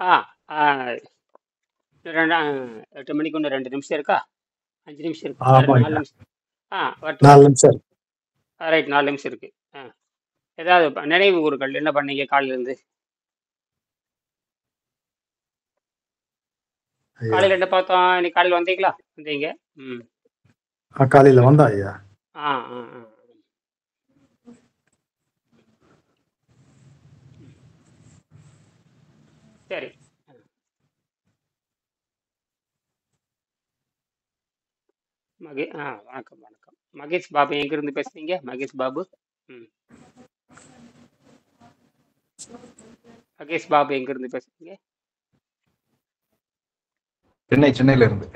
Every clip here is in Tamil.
ஆ ஆ, ரெண்டா 8 மணிக்கு இன்னும் 2 நிமிஷம் இருக்கா? 5 நிமிஷம் இருக்கு. ஆமாங்க. 4 நிமிஷம். வரட்டும் 4 வரட்டும். நிமிஷம். ரைட், 4 நிமிஷம் இருக்கு. ஆ, ஏதாவது நினைவு கூறுகள் என்ன பண்ணீங்க காலையில இருந்து? ஐயா. காலையில என்ன பார்த்தோம்? இன்னைக்கு காலையில வந்தீங்களா? வந்தீங்க. ம். காலையில வந்தா ஐயா. ஆ ஆ ஆ. ம். சரி. வணக்கம் வணக்கம். மகேஷ் பாபு எங்கிருந்து பேசுறீங்க? மகேஷ் பாபு. ம். மகேஷ் பாபு எங்கிருந்து பேசுறீங்க? சென்னையில இருந்து.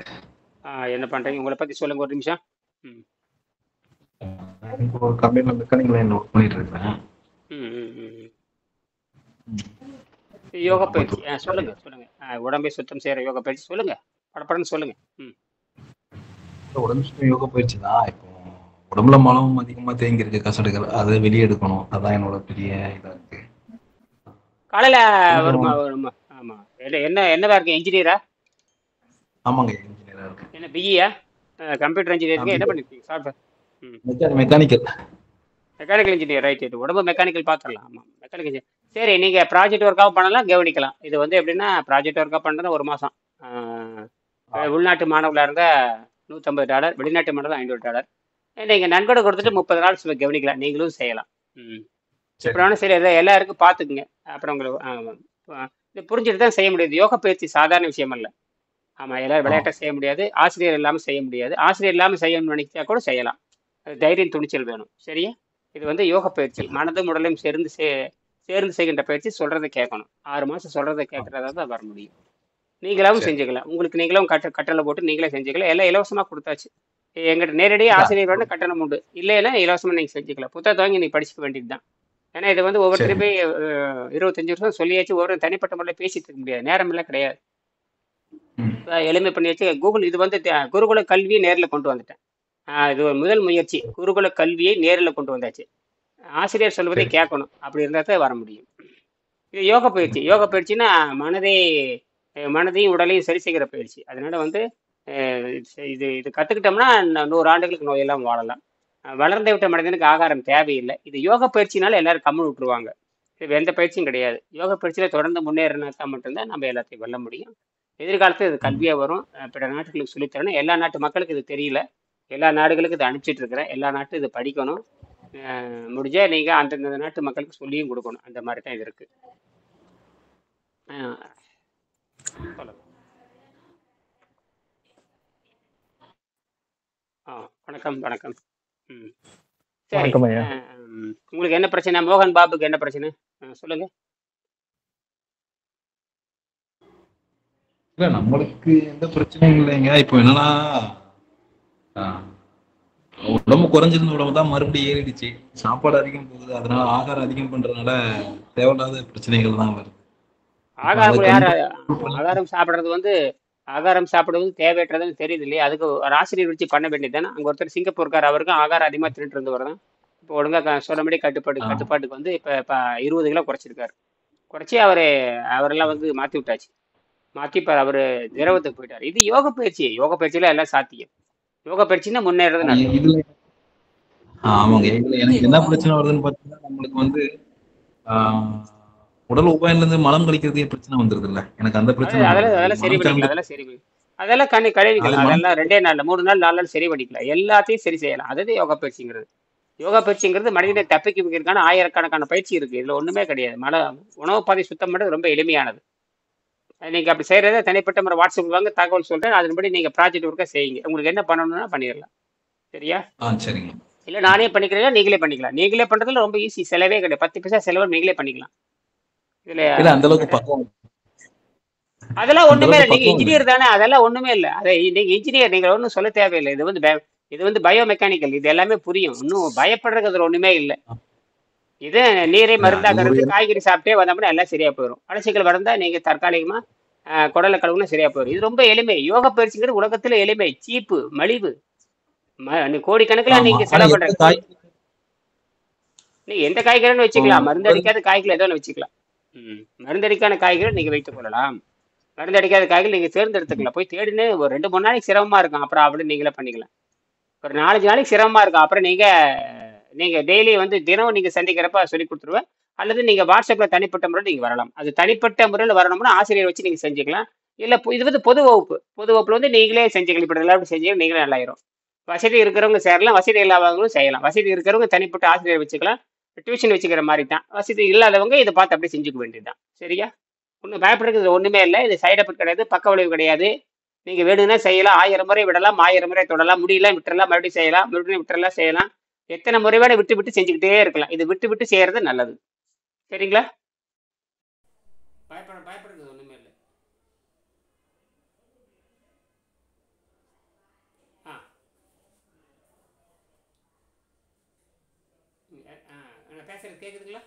என்ன பண்றீங்க? உங்களை பத்தி சொல்லுங்க ஒரு நிமிஷம். ம். ஒரு கம்பெனில மெக்கானிக் லைன்ல ஒர்க் பண்ணிட்டு இருக்கேன். ம் ம் ம் ம். யோகா பயிற்சி சொல்லுங்க சொல்லுங்க. உடம்பை சுத்தம் செய்யற யோகா பயிற்சி சொல்லுங்க. படப்படன்னு சொல்லுங்க. ம். உடம்பு சுத்தம் யோகா பயிற்சி தான். இப்போ உடம்புல மலம் அதிகமா தேங்கி இருக்கு, கசடுகள், அதை வெளியே எடுக்கணும். அதான் என்னோட பெரிய இதா இருக்கு. காலையில ஒரு கொஞ்சம். ஆமா. என்னவா இருக்கு? இன்ஜினியரா? ஆமாங்க, இன்ஜினியரா இருக்கு. என்ன பிஇயா? கம்ப்யூட்டர் இன்ஜினியரிங் என்ன பண்ணிருக்கீங்க? சாஃப்ட்வேர். ம். மெக்கானிக்கல். Mechanical engineer. ரைட். உடம்பு மெக்கானிக்கல் பார்த்துடலாம். ஆமாம், மெக்கானிக்கல் இன்ஜினியர். சரி, நீங்கள் ப்ராஜெக்ட் ஒர்க்காக பண்ணலாம், கவனிக்கலாம். இது வந்து எப்படின்னா ப்ராஜெக்ட் ஒர்க்காக பண்ணுறது 1 மாதம். உள்நாட்டு மாணவர்களாக இருந்தால் $150, வெளிநாட்டு மாணவர்கள் $500. நீங்கள் நன்கொடை கொடுத்துட்டு 30 நாள் கவனிக்கலாம், நீங்களும் செய்யலாம். ம். அப்புறம் சரி, எல்லாருக்கும் பார்த்துக்குங்க. அப்புறம் உங்களுக்கு இது புரிஞ்சுட்டு தான் செய்ய முடியாது. யோகா பயிற்சி சாதாரண விஷயம் அல்ல. ஆமாம், எல்லாரும் விளையாட்டை செய்ய முடியாது, ஆசிரியர் இல்லாமல் செய்ய முடியாது. ஆசிரியர் இல்லாமல் செய்யணும்னு நினைச்சா கூட செய்யலாம். அது தைரியம், துணிச்சல் வேணும். சரியா? இது வந்து யோக பயிற்சி, மனதும் உடலும் சேர்ந்து செய்கின்ற பயிற்சி. சொல்றதை கேட்கணும். 6 மாசம் சொல்றதை கேட்கறதா தான் வர முடியும். நீங்களாவும் செஞ்சுக்கலாம். உங்களுக்கு நீங்களும் கட்டளை போட்டு நீங்களே செஞ்சுக்கலாம். எல்லாம் இலவசமா கொடுத்தாச்சு. எங்கிட்ட நேரடியாக ஆசிரியர் வேணும், கட்டணம் உண்டு. இல்லைன்னா இலவசமா நீங்க செஞ்சுக்கலாம். புத்தகத்தை வாங்கி நீங்க படிச்சுக்க வேண்டியது தான். ஏன்னா இது வந்து ஒவ்வொருத்தருமே 25 வருஷம் சொல்லியாச்சு. ஒவ்வொரு தனிப்பட்ட முறையில் பேசிட்டு இருக்க முடியாது, நேரம் எல்லாம் கிடையாது. எளிமை பண்ணி வச்சு கூகுள் இது வந்து குருகுல கல்வியை நேரில் கொண்டு வந்துட்டேன். இது ஒரு முதல் முயற்சி. குருகுல கல்வியை நேரில் கொண்டு வந்தாச்சு. ஆசிரியர் சொல்வதை கேட்கணும். அப்படி இருந்தால் தான் வர முடியும். இது யோக பயிற்சி. யோக பயிற்சின்னா மனதையும் உடலையும் சரி செய்கிற பயிற்சி. அதனால வந்து இது இது கற்றுக்கிட்டோம்னா 100 ஆண்டுகளுக்கு நோயெல்லாம் வாழலாம். வளர்ந்து விட்ட மனிதனுக்கு ஆகாரம் தேவையில்லை. இது யோக பயிற்சினால எல்லாரும் கம்மல் விட்டுருவாங்க. இது எந்த பயிற்சியும் கிடையாது. யோக பயிற்சியில் தொடர்ந்து முன்னேறினாக்கா மட்டும்தான் நம்ம எல்லாத்தையும் வெல்ல முடியும். எதிர்காலத்தில் இது கல்வியாக வரும். பிற நாட்டுகளுக்கு சொல்லித்தரணும். எல்லா நாட்டு மக்களுக்கு இது தெரியல. எல்லா நாடுகளுக்கும் இதை அனுப்பிச்சிட்டு இருக்கிறேன். எல்லா நாட்டும் இதை படிக்கணும். முடிஞ்சா நீங்க அந்தந்த நாட்டு மக்களுக்கு சொல்லியும் கொடுக்கணும். அந்த மாதிரி தான் இது இருக்கு. சொல்லுங்க. வணக்கம் வணக்கம். ம். சரி. உங்களுக்கு என்ன பிரச்சனை? மோகன் பாபுக்கு என்ன பிரச்சனை சொல்லுங்க. இல்ல, நம்மளுக்கு எந்த பிரச்சனையும் இல்லைங்க. இப்போ என்னன்னா, உடம்பு குறைஞ்சிருந்த உடம்பு தான் மறுபடியும் ஏறிடுச்சு. சாப்பாடு அதிகம் போகுது, அதனால ஆகாரம் அதிகம் பண்றதுனால தேவையில்லாத பிரச்சனைகள் தான் வருது. ஆகாரம் சாப்பிட்றது வந்து தேவையற்றதுன்னு தெரியுது இல்லையா? அதுக்கு ஒரு ஆசிரியர் வச்சு பண்ண வேண்டியது தானே. அங்கே ஒருத்தர் சிங்கப்பூர்கார், அவருக்கும் ஆகாரம் அதிகமாக தின்னுட்டு இருந்தவர் தான். இப்போ ஒழுங்காக சொன்னபடி கட்டுப்பாட்டுக்கு வந்து இப்போ 20 கிலோ குறைச்சிருக்காரு. குறைச்சி அவரெல்லாம் வந்து மாற்றி விட்டாச்சு. மாற்றி இப்போ அவர் திரவத்துக்கு போயிட்டார். இது யோக பயிற்சி. யோக பயிற்சியில எல்லாம் சாத்தியம். யோக பயிற்சின்னா முன்னேறதுன்னு அர்த்தம். ஆமாங்க. எனக்கு என்ன பிரச்சனை வருதுன்னு பார்த்தீங்கன்னா, நம்மளுக்கு வந்து உடல் உபாயில இருந்து மலம் கழிக்கிறதே பிரச்சனை வந்துருது இல்ல. எனக்கு அந்த பிரச்சனை அதெல்லாம் சரி பண்ணிக்கலாம். அதெல்லாம் கழுவிக்கலாம். அதெல்லாம் 2 நாள்ல 3 நாள் 4 நாள் சரி பண்ணிக்கலாம். எல்லாத்தையும் சரி செய்யலாம். அதுதான் யோகா பயிற்சிங்கிறது. யோகா பயிற்சிங்கிறது மனிதனை தப்பிக்க வைக்கிறதுக்கான ஆயிரக்கணக்கான பயிற்சி இருக்கு. இதுல ஒண்ணுமே கிடையாது. உணவு பாதை சுத்தம் பண்ணுறது ரொம்ப எளிமையானது. நீங்க அப்படி செய்யறத தனிப்பட்ட முறை வாட்ஸ்அப் வாங்க, தகவல் சொல்றேன். அதன்படி நீங்க ப்ராஜெக்ட் ஒர்க்கா செய்யுங்க. உங்களுக்கு என்ன பண்ணணும்னா பண்ணிடலாம். சரியா? சரிங்க. இல்ல நானே பண்ணிக்கிறேன், நீங்களே பண்ணிக்கலாம். நீங்களே பண்றதுல ரொம்ப ஈஸி. செலவே கிடையாது. 10 பைசா செலவு நீங்களே பண்ணிக்கலாம். இதுல அந்த அளவுக்கு பக்கம் அதெல்லாம் ஒண்ணுமே இல்லை. நீங்க இன்ஜினியர் தானே, அதெல்லாம் ஒண்ணுமே இல்லை. அதை நீங்க இன்ஜினியர், நீங்க ஒன்றும் சொல்ல தேவையில்லை. இது வந்து பயோ மெக்கானிக்கல். இது எல்லாமே புரியும். இன்னும் பயப்படுறதுக்கு அதுல ஒண்ணுமே இல்லை. இது நீரை மருந்தாக்குறது. காய்கறி சாப்பிட்டே வந்தோம்னா எல்லாம் சரியா போயிடும். அலசிகள் வளர்ந்தா நீங்க தற்காலிகமா குடலை கழுவுனா சரியா போயிடும். இது ரொம்ப எளிமை. யோகா பயிற்சிங்கிறது உலகத்துல எளிமை, சீப்பு, மலிவு. கோடிக்கணக்கில் நீங்க செலவு பண்ற. நீ எந்த காய்கறின்னு வச்சுக்கலாம். மருந்து அடிக்காத காய்கறி ஏதோ ஒன்று வச்சுக்கலாம். மருந்தடிக்கான காய்கறிகள் நீங்கள் வைத்துக் கொள்ளலாம். மருந்தடிக்காத காய்கறி நீங்கள் ம். தேர்ந்தெடுத்துக்கலாம். போய் தேடின்னு ஒரு 2 3 நாளைக்கு சிரமமாக இருக்கும், அப்புறம் அப்படி நீங்களே பண்ணிக்கலாம். ஒரு 4 நாளைக்கு சிரமமாக இருக்கும், அப்புறம் நீங்கள் டெய்லி வந்து தினம் நீங்கள் சந்திக்கிறப்ப சொல்லி கொடுத்துருவேன். அல்லது நீங்கள் வாட்ஸ்அப்பில் தனிப்பட்ட முறையில் நீங்கள் வரலாம். அது தனிப்பட்ட முறையில் வரணும்னா ஆசிரியர் வச்சு நீங்கள் செஞ்சுக்கலாம். இல்லை, இது வந்து பொது வகுப்பு. பொது வகுப்பில் வந்து நீங்களே செஞ்சுக்கலாம். இப்படி எல்லாம் செஞ்சீங்க நீங்களே நல்லாயிரும். வசதி இருக்கிறவங்க சேரலாம், வசதி இல்லாதவங்களும் செய்யலாம். வசதி இருக்கிறவங்க தனிப்பட்ட ஆசிரியர் வச்சுக்கலாம். டியூஷன் வச்சுக்கிற மாதிரி தான். வசதி இல்லாதவங்க இதை பார்த்து அப்படியே செஞ்சுக்க வேண்டியதுதான். சரியா? ஒன்றும் பயப்படுறது ஒன்றுமே இல்லை. இது சைடு எஃபெக்ட் கிடையாது, பக்க விளைவு கிடையாது. நீங்கள் வேணும்னா செய்யலாம், 1000 முறை விடலாம், 1000 முறை தொடலாம், முடியல விட்டுறலாம், மறுபடியும் செய்யலாம், மறுபடியும் விட்டுறலாம், செய்யலாம். எத்தனை முறை வேணா விட்டு விட்டு செஞ்சுக்கிட்டே இருக்கலாம். இது விட்டு விட்டு செய்யறது நல்லது. சரிங்களா? பயப்படுறது ஒன்றுமே இல்லை. ஆ ஆ நான் பேசுறது கேட்குதுங்களா?